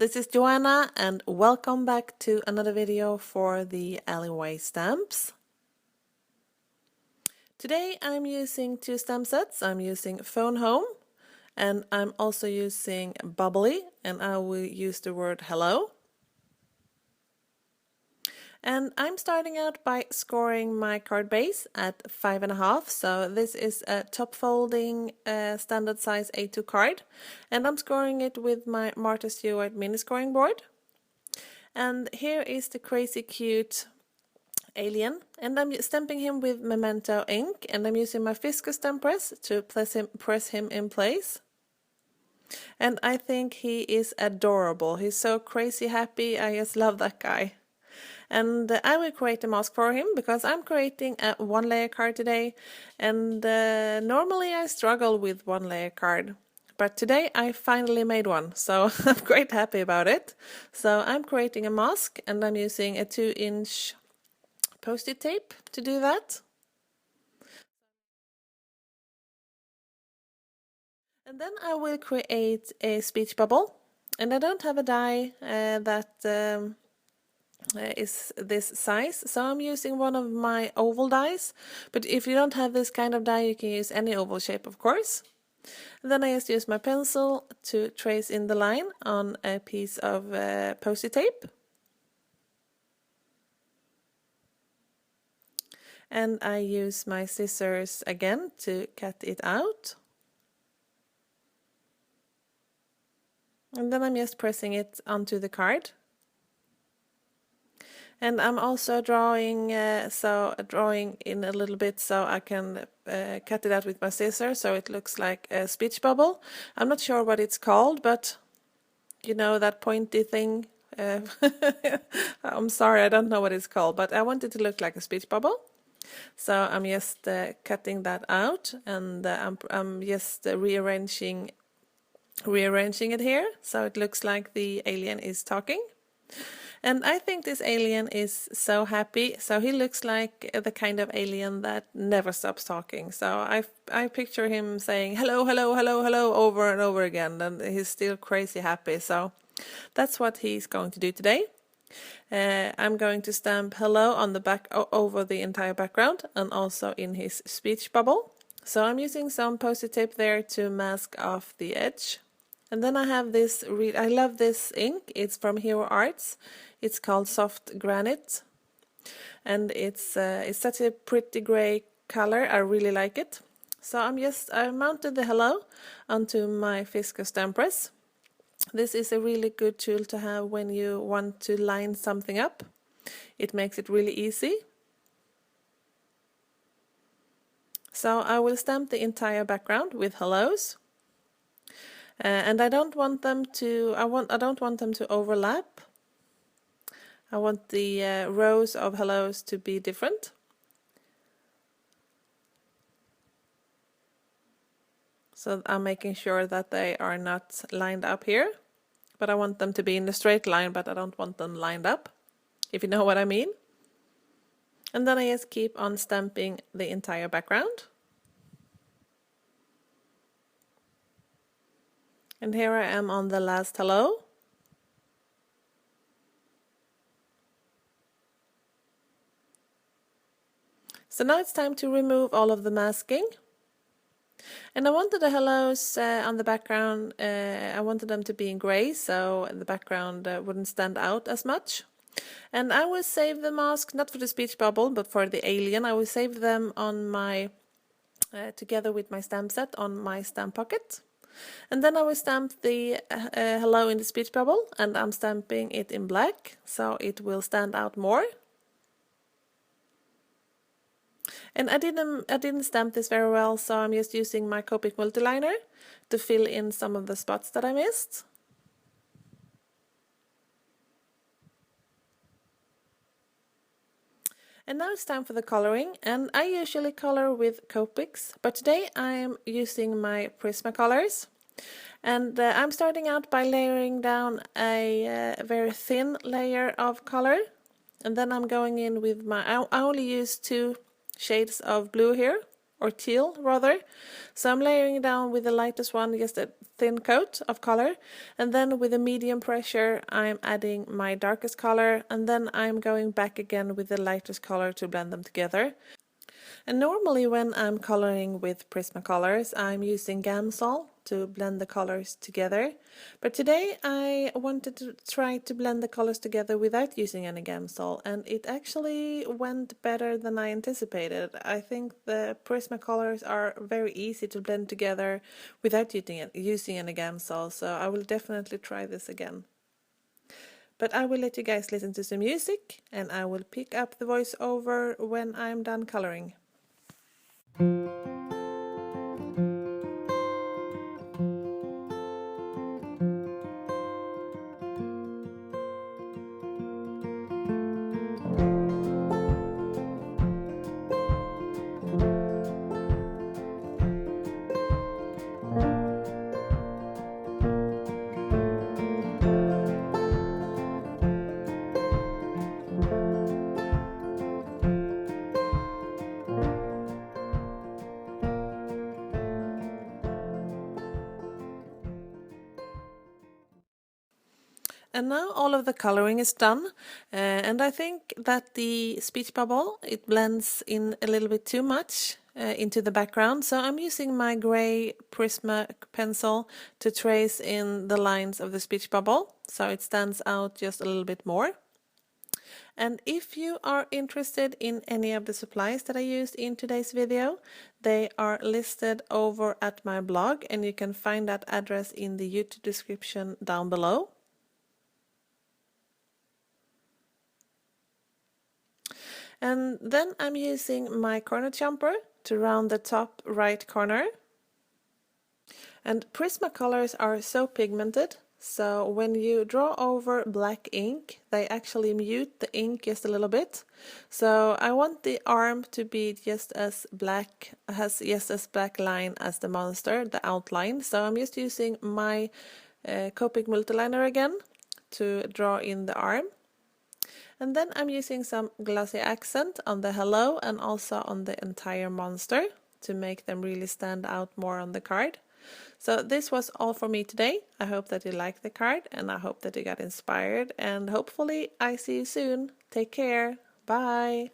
this is Joanna and welcome back to another video for the alleyway stamps. Today I'm using two stamp sets. I'm using Phone Home and I'm also using Bubbly, and I will use the word hello. And I'm starting out by scoring my card base at 5.5, so this is a top folding standard size A2 card, and I'm scoring it with my Martha Stewart mini scoring board. And here is the crazy cute alien, and I'm stamping him with Memento ink, and I'm using my Fisco stamp press to press him in place. And I think he is adorable. He's so crazy happy. I just love that guy. And I will create a mask for him because I'm creating a one layer card today, and normally I struggle with one layer card, but today I finally made one, so I'm quite happy about it. So I'm creating a mask and I'm using a 2-inch post-it tape to do that. And then I will create a speech bubble, and I don't have a die that is this size, so I'm using one of my oval dies, but if you don't have this kind of die you can use any oval shape, of course. And then I just use my pencil to trace in the line on a piece of post-it tape, and I use my scissors again to cut it out, and then I'm just pressing it onto the card. And I'm also drawing in a little bit so I can cut it out with my scissors so it looks like a speech bubble. I'm not sure what it's called, but you know, that pointy thing. I'm sorry, I don't know what it's called, but I want it to look like a speech bubble. So I'm just cutting that out, and I'm just rearranging it here so it looks like the alien is talking. And I think this alien is so happy, so he looks like the kind of alien that never stops talking. So I picture him saying hello, hello, hello, hello over and over again, and he's still crazy happy. So that's what he's going to do today. I'm going to stamp hello on the back over the entire background and also in his speech bubble. So I'm using some post-it tape there to mask off the edge. And then I have this, I love this ink, it's from Hero Arts, it's called Soft Granite, and it's such a pretty grey color, I really like it. So I mounted the hello onto my Fisco stamp press. This is a really good tool to have when you want to line something up. It makes it really easy. So I will stamp the entire background with hellos. And I don't want them to overlap. I want the rows of hellos to be different. So I'm making sure that they are not lined up here, but I want them to be in a straight line, but I don't want them lined up, if you know what I mean. And then I just keep on stamping the entire background. And here I am on the last hello. So now it's time to remove all of the masking. And I wanted the hellos on the background, I wanted them to be in gray so the background wouldn't stand out as much. And I will save the mask, not for the speech bubble, but for the alien. I will save them on my, together with my stamp set on my stamp pocket. And then I will stamp the hello in the speech bubble, and I'm stamping it in black so it will stand out more. And I didn't stamp this very well, so I'm just using my Copic multiliner to fill in some of the spots that I missed. And now it's time for the coloring, and I usually color with Copics, but today I'm using my Prismacolors. And I'm starting out by layering down a very thin layer of color, and then I'm going in with my, I only use 2 shades of blue here, or teal rather. So I'm layering it down with the lightest one, just a thin coat of color, and then with a medium pressure I'm adding my darkest color, and then I'm going back again with the lightest color to blend them together. And normally when I'm coloring with Prismacolors, I'm using Gamsol to blend the colors together. But today I wanted to try to blend the colors together without using any Gamsol, and it actually went better than I anticipated. I think the Prismacolors are very easy to blend together without using any Gamsol, so I will definitely try this again. But I will let you guys listen to some music, and I will pick up the voiceover when I'm done coloring. And now all of the coloring is done, and I think that the speech bubble, it blends in a little bit too much into the background, so I'm using my gray Prisma pencil to trace in the lines of the speech bubble so it stands out just a little bit more. And if you are interested in any of the supplies that I used in today's video, they are listed over at my blog, and you can find that address in the YouTube description down below. And then I'm using my corner jumper to round the top right corner. And Prismacolors are so pigmented, so when you draw over black ink, they actually mute the ink just a little bit. So I want the arm to be just as black, has just as black line as the monster, the outline. So I'm just using my Copic multiliner again to draw in the arm. And then I'm using some glossy accent on the hello and also on the entire monster to make them really stand out more on the card. So this was all for me today. I hope that you liked the card, and I hope that you got inspired, and hopefully I see you soon. Take care. Bye.